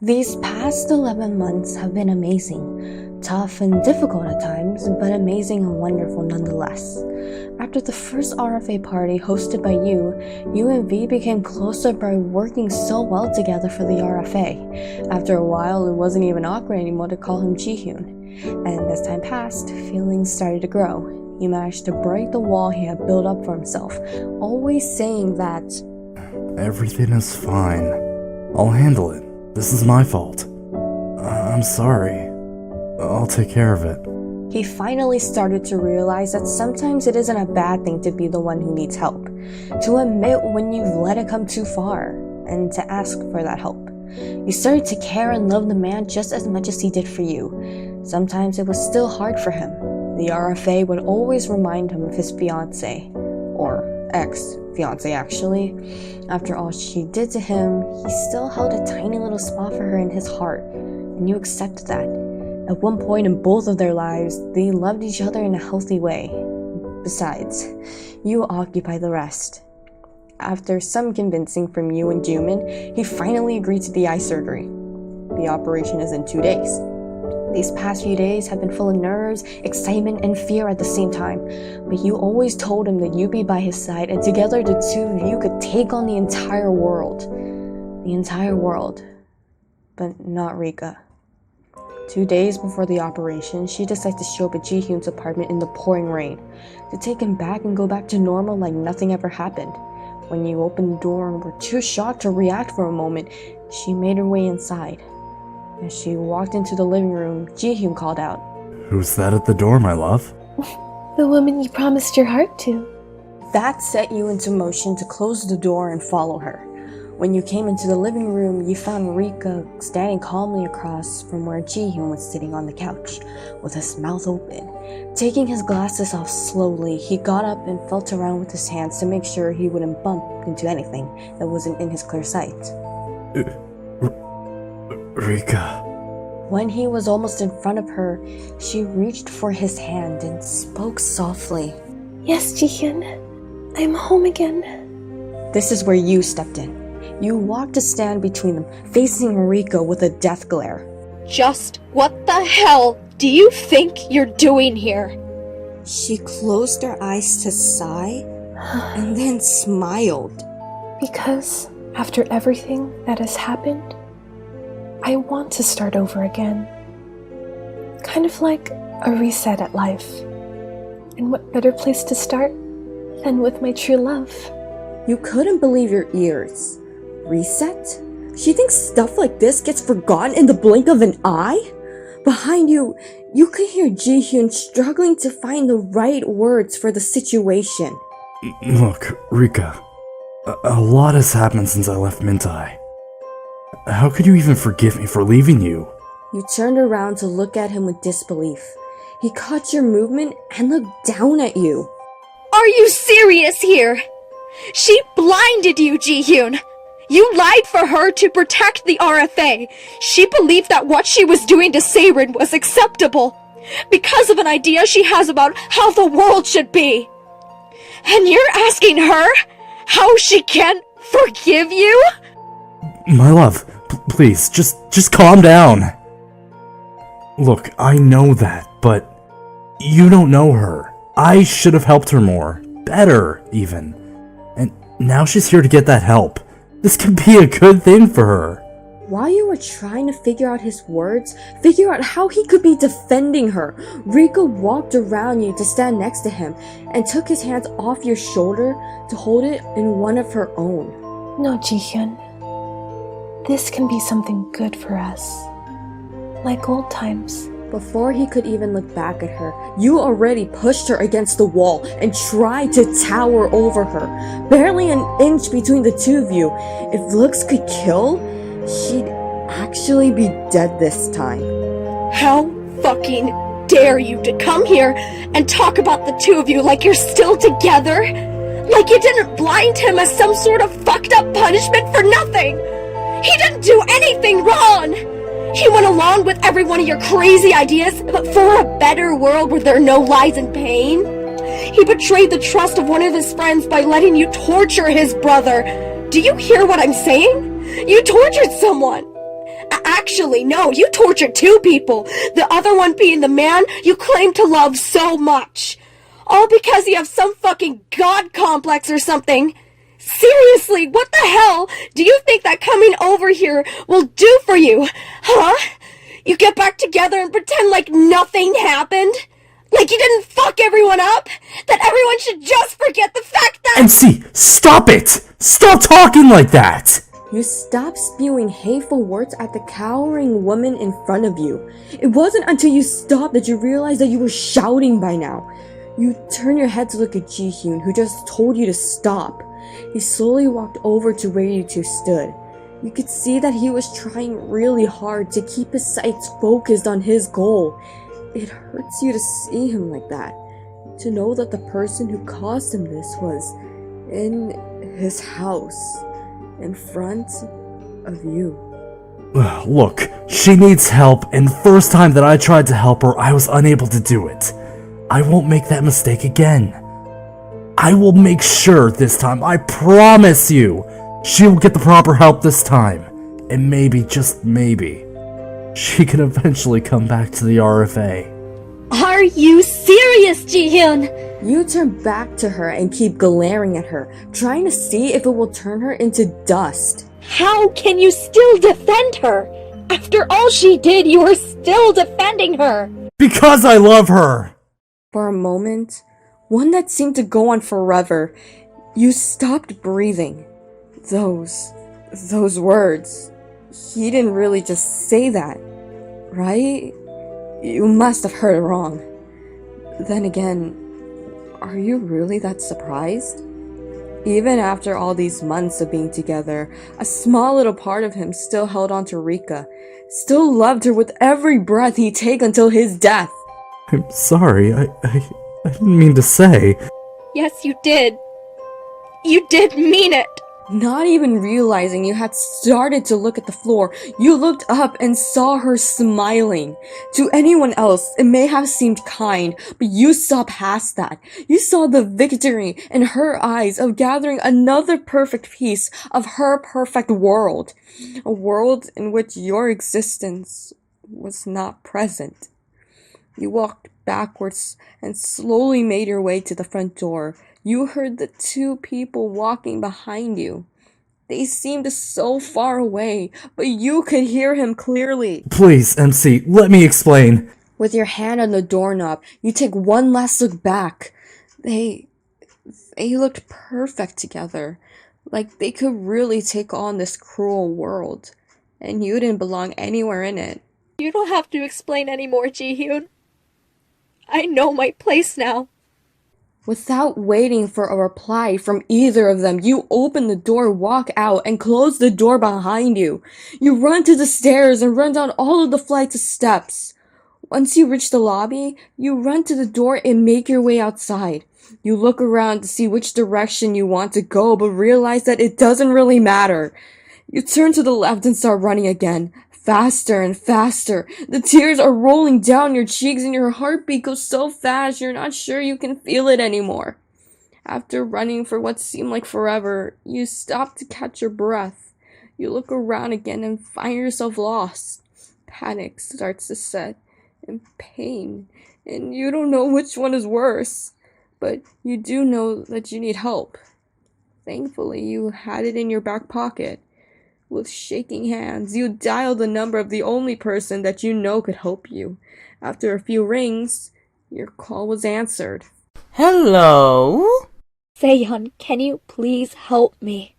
These past 11 months have been amazing. Tough and difficult at times, but amazing and wonderful nonetheless. After the first RFA party hosted by you and V became closer by working so well together for the RFA. After a while, it wasn't even awkward anymore to call him Jihyun. And as time passed, feelings started to grow. He managed to break the wall he had built up for himself, always saying that, "Everything is fine. I'll handle it. This is my fault. I'm sorry. I'll take care of it." He finally started to realize that sometimes it isn't a bad thing to be the one who needs help, to admit when you've let it come too far, and to ask for that help. You started to care and love the man just as much as he did for you. Sometimes it was still hard for him. The RFA would always remind him of his fiancée, or ex-fiancée actually. After all she did to him, he still held a tiny little spot for her in his heart, and you accepted that. At one point in both of their lives, they loved each other in a healthy way. Besides, you occupy the rest. After some convincing from you and Jumin, he finally agreed to the eye surgery. The operation is in 2 days. These past few days have been full of nerves, excitement, and fear at the same time, but you always told him that you'd be by his side, and together the two of you could take on the entire world. The entire world. But not Rika. 2 days before the operation, she decides to show up at Jihyun's apartment in the pouring rain, to take him back and go back to normal like nothing ever happened. When you opened the door and were too shocked to react for a moment, she made her way inside. As she walked into the living room, Jihyun called out, "Who's that at the door, my love?" The woman you promised your heart to. That set you into motion to close the door and follow her. When you came into the living room, you found Rika standing calmly across from where Jihyun was sitting on the couch, with his mouth open. Taking his glasses off slowly, he got up and felt around with his hands to make sure he wouldn't bump into anything that wasn't in his clear sight. Rika. When he was almost in front of her, she reached for his hand and spoke softly. Yes, Jihyun. I'm home again. This is where you stepped in. You walked a stand between them, facing Rika with a death glare. Just what the hell do you think you're doing here? She closed her eyes to sigh, and then smiled. Because after everything that has happened, I want to start over again. Kind of like a reset at life. And what better place to start than with my true love? You couldn't believe your ears. Reset? She thinks stuff like this gets forgotten in the blink of an eye? Behind you, you could hear Jihyun struggling to find the right words for the situation. Look, Rika. A lot has happened since I left Mintai. How could you even forgive me for leaving you? You turned around to look at him with disbelief. He caught your movement and looked down at you. Are you serious here? She blinded you, Jihyun. You lied for her to protect the RFA. She believed that what she was doing to Seirin was acceptable because of an idea she has about how the world should be. And you're asking her how she can forgive you? My love, please, just calm down. Look, I know that, but you don't know her. I should have helped her more. Better, even. And now she's here to get that help. This could be a good thing for her. While you were trying to figure out his words, figure out how he could be defending her, Rika walked around you to stand next to him and took his hands off your shoulder to hold it in one of her own. No, Jihyun. This can be something good for us. Like old times. Before he could even look back at her, you already pushed her against the wall and tried to tower over her. Barely an inch between the two of you. If looks could kill, she'd actually be dead this time. How fucking dare you to come here and talk about the two of you like you're still together? Like you didn't blind him as some sort of fucked up punishment for nothing! He didn't do anything wrong! He went along with every one of your crazy ideas, but for a better world where there are no lies and pain. He betrayed the trust of one of his friends by letting you torture his brother. Do you hear what I'm saying? You tortured someone. Actually, no, you tortured two people. The other one being the man you claim to love so much. All because you have some fucking god complex or something. Seriously, what the hell do you think that coming over here will do for you? Huh? You get back together and pretend like nothing happened? Like you didn't fuck everyone up? That everyone should just forget the fact that— MC, stop it! Stop talking like that! You stop spewing hateful words at the cowering woman in front of you. It wasn't until you stopped that you realized that you were shouting by now. You turn your head to look at Ji-hyun, who just told you to stop. He slowly walked over to where you two stood. You could see that he was trying really hard to keep his sights focused on his goal. It hurts you to see him like that. To know that the person who caused him this was in his house, in front of you. Look, she needs help, and the first time that I tried to help her, I was unable to do it. I won't make that mistake again. I will make sure this time, I promise you, she will get the proper help this time. And maybe, just maybe, she can eventually come back to the RFA. Are you serious, Ji-hyun? You turn back to her and keep glaring at her, trying to see if it will turn her into dust. How can you still defend her? After all she did, you are still defending her. Because I love her! For a moment, one that seemed to go on forever, you stopped breathing. Those words. He didn't really just say that, right? You must have heard it wrong. Then again, are you really that surprised? Even after all these months of being together, a small little part of him still held on to Rika, still loved her with every breath he'd take until his death. I'm sorry, I didn't mean to say. Yes, you did. You did mean it. Not even realizing you had started to look at the floor, you looked up and saw her smiling. To anyone else, it may have seemed kind, but you saw past that. You saw the victory in her eyes of gathering another perfect piece of her perfect world. A world in which your existence was not present. You walked backwards and slowly made your way to the front door. You heard the two people walking behind you. They seemed so far away, but you could hear him clearly. Please, MC, let me explain. With your hand on the doorknob, you take one last look back. They looked perfect together. Like they could really take on this cruel world. And you didn't belong anywhere in it. You don't have to explain anymore, Ji-hyun. I know my place now. Without waiting for a reply from either of them, you open the door, walk out, and close the door behind you. You run to the stairs and run down all of the flights of steps. Once you reach the lobby, you run to the door and make your way outside. You look around to see which direction you want to go, but realize that it doesn't really matter. You turn to the left and start running again. Faster and faster. The tears are rolling down your cheeks and your heartbeat goes so fast you're not sure you can feel it anymore. After running for what seemed like forever, you stop to catch your breath. You look around again and find yourself lost. Panic starts to set, and pain, and you don't know which one is worse. But you do know that you need help. Thankfully, you had it in your back pocket. With shaking hands, you dial the number of the only person that you know could help you. After a few rings, your call was answered. Hello? Seiyun, can you please help me?